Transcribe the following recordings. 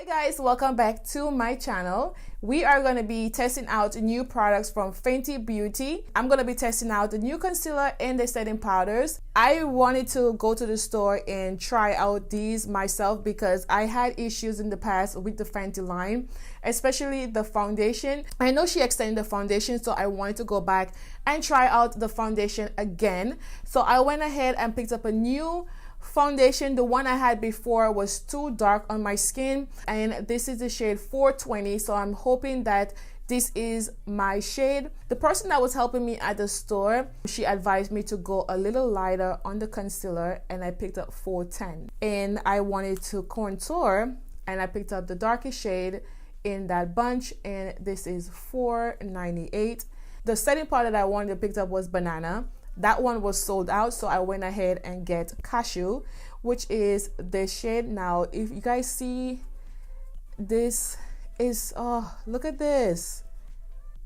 Hi guys, welcome back to my channel. We are going to be testing out new products from Fenty Beauty. I'm going to be testing out the new concealer and the setting powders. I wanted to go to the store and try out these myself because I had issues in the past with the Fenty line, especially the foundation. I know she extended the foundation, so I wanted to go back and try out the foundation again. So I went ahead and picked up a new foundation. The one I had before was too dark on my skin, and this is the shade 420, so I'm hoping that this is my shade. The person that was helping me at the store, she advised me to go a little lighter on the concealer, and I picked up 410. And I wanted to contour, and I picked up the darkest shade in that bunch, and this is 498. The setting powder that I wanted to pick up was Banana. That one was sold out, so I went ahead and get Cashew, which is the shade. Now if you guys see, this is, oh, look at this,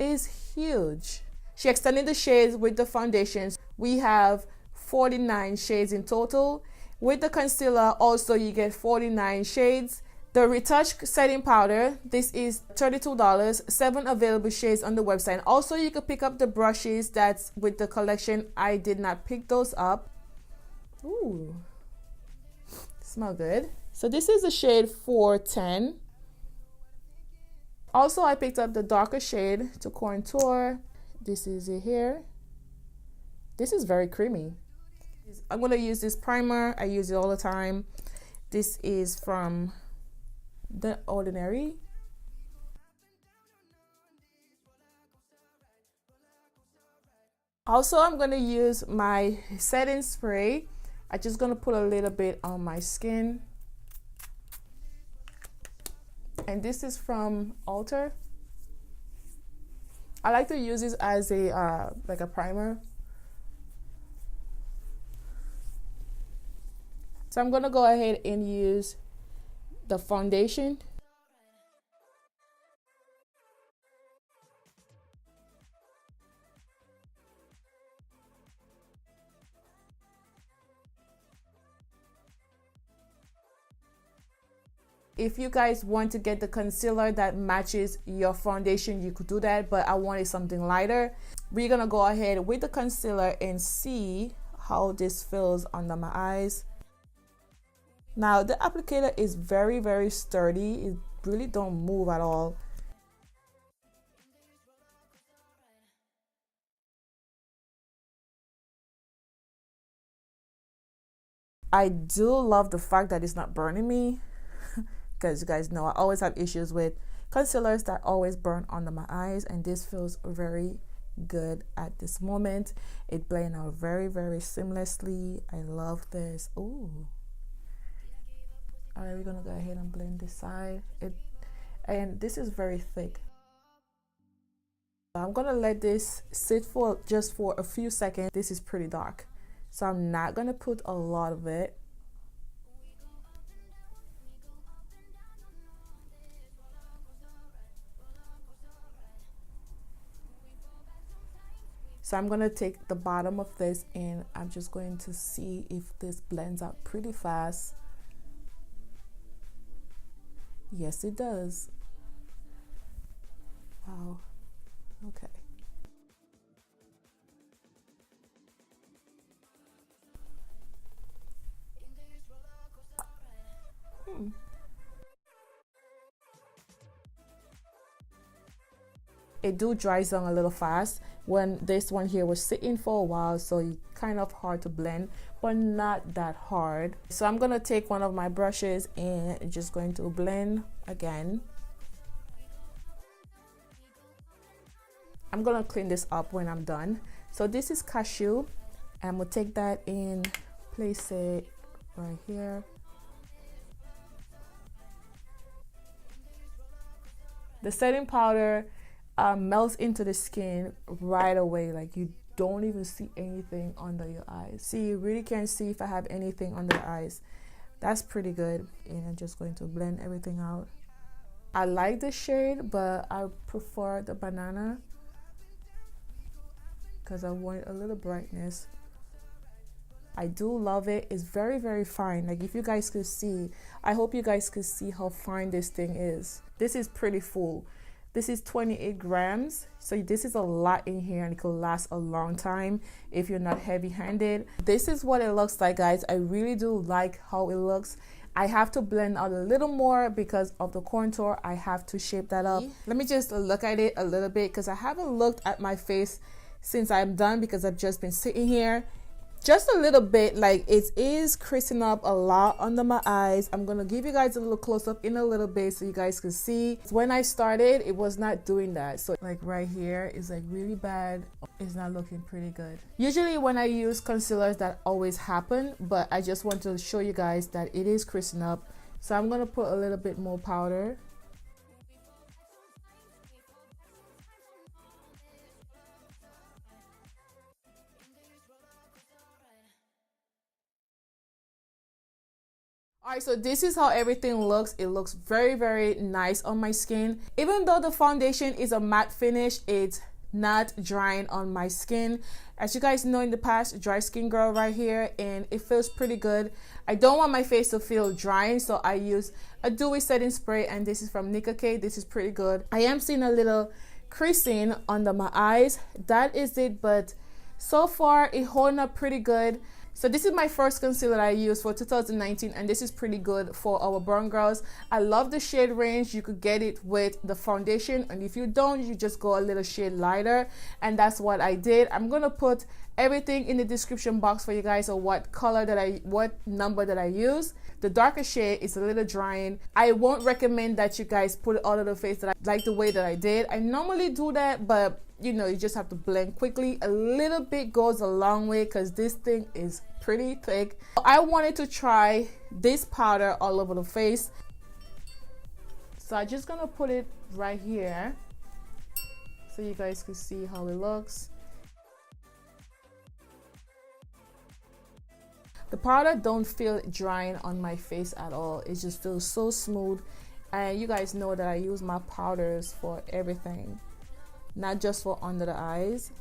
it's huge. She extended the shades with the foundations. We have 49 shades in total. With the concealer also you get 49 shades. The Retouch setting powder, this is $32, 7 available shades on the website. Also, you could pick up the brushes that's with the collection. I did not pick those up. Ooh, smell good. So this is the shade 410. Also, I picked up the darker shade to contour. This is it here. This is very creamy. I'm gonna use this primer. I use it all the time. This is from The Ordinary. Also, I'm going to use my setting spray. I'm just going to put a little bit on my skin, and this is from Filt'R. I like to use this as a like a primer. So I'm going to go ahead and use the foundation. If you guys want to get the concealer that matches your foundation, you could do that, but I wanted something lighter. We're gonna go ahead with the concealer and see how this feels under my eyes. Now the applicator is very sturdy. It really don't move at all. I do love the fact that it's not burning me because you guys know I always have issues with concealers that always burn under my eyes, and this feels very good at this moment. It blends out very seamlessly. I love this. Ooh. All right, we're gonna go ahead and blend this side. And this is very thick. I'm gonna let this sit for just for a few seconds. This is pretty dark, so I'm not gonna put a lot of it. So I'm gonna take the bottom of this, and I'm just going to see if this blends out pretty fast. Yes, it does. Wow. Okay. It do dries down a little fast when this one here was sitting for a while, so it's kind of hard to blend, but not that hard. So I'm gonna take one of my brushes and just going to blend again. I'm gonna clean this up when I'm done. So this is Cashew. I'm gonna take that and place it right here. The setting powder melts into the skin right away. Like, you don't even see anything under your eyes. See, you really can't see if I have anything under the eyes. That's pretty good. And I'm just going to blend everything out. I like the shade, but I prefer the Banana because I want a little brightness. I do love it. It's very, very fine. Like if you guys could see, I hope you guys could see how fine this thing is. This is pretty full. This is 28 grams. So this is a lot in here and it could last a long time if you're not heavy-handed. This is what it looks like, guys. I really do like how it looks. I have to blend out a little more because of the contour. I have to shape that up. Let me just look at it a little bit because I haven't looked at my face since I'm done because I've just been sitting here. Just a little bit, like it is creasing up a lot under my eyes. I'm gonna give you guys a little close-up in a little bit so you guys can see. When I started, it was not doing that. So like right here is like really bad. It's not looking pretty good. Usually when I use concealers, that always happen, but I just want to show you guys that it is creasing up. So I'm gonna put a little bit more powder. Alright, so this is how everything looks. It looks very, very nice on my skin. Even though the foundation is a matte finish, it's not drying on my skin. As you guys know, in the past, dry skin girl right here, and it feels pretty good. I don't want my face to feel drying, so I use a dewy setting spray, and this is from J.CAT. This is pretty good. I am seeing a little creasing under my eyes. That is it, but so far it holding up pretty good. So this is my first concealer that I used for 2019, and this is pretty good for our brown girls. I love the shade range. You could get it with the foundation, and if you don't, you just go a little shade lighter, and that's what I did. I'm gonna put everything in the description box for you guys of what color that what number that I use. The darker shade is a little drying. I won't recommend that you guys put it all over the face like the way that I did. I normally do that, but you know, you just have to blend quickly. A little bit goes a long way because this thing is pretty thick. I wanted to try this powder all over the face, so I'm just gonna put it right here so you guys can see how it looks. The powder don't feel drying on my face at all. It just feels so smooth, and you guys know that I use my powders for everything, not just for under the eyes.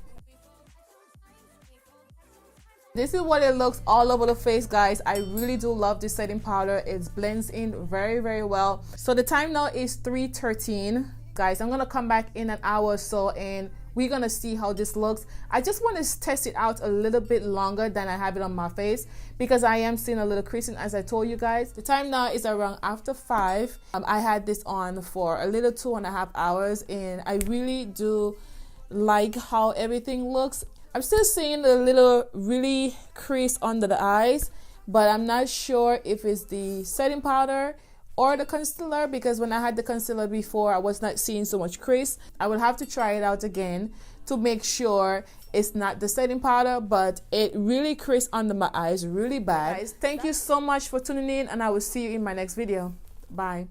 This is what it looks all over the face, guys. I really do love this setting powder. It blends in very, very well. So the time now is 3:13. Guys, I'm gonna come back in an hour or so and we're gonna see how this looks. I just want to test it out a little bit longer than I have it on my face because I am seeing a little creasing, as I told you guys. The time now is around after 5. I had this on for a little 2.5 hours, and I really do like how everything looks. I'm still seeing a little really crease under the eyes, but I'm not sure if it's the setting powder or the concealer, because when I had the concealer before, I was not seeing so much crease. I will have to try it out again to make sure it's not the setting powder, but it really creased under my eyes really bad. Guys, thank you so much for tuning in, and I will see you in my next video. Bye.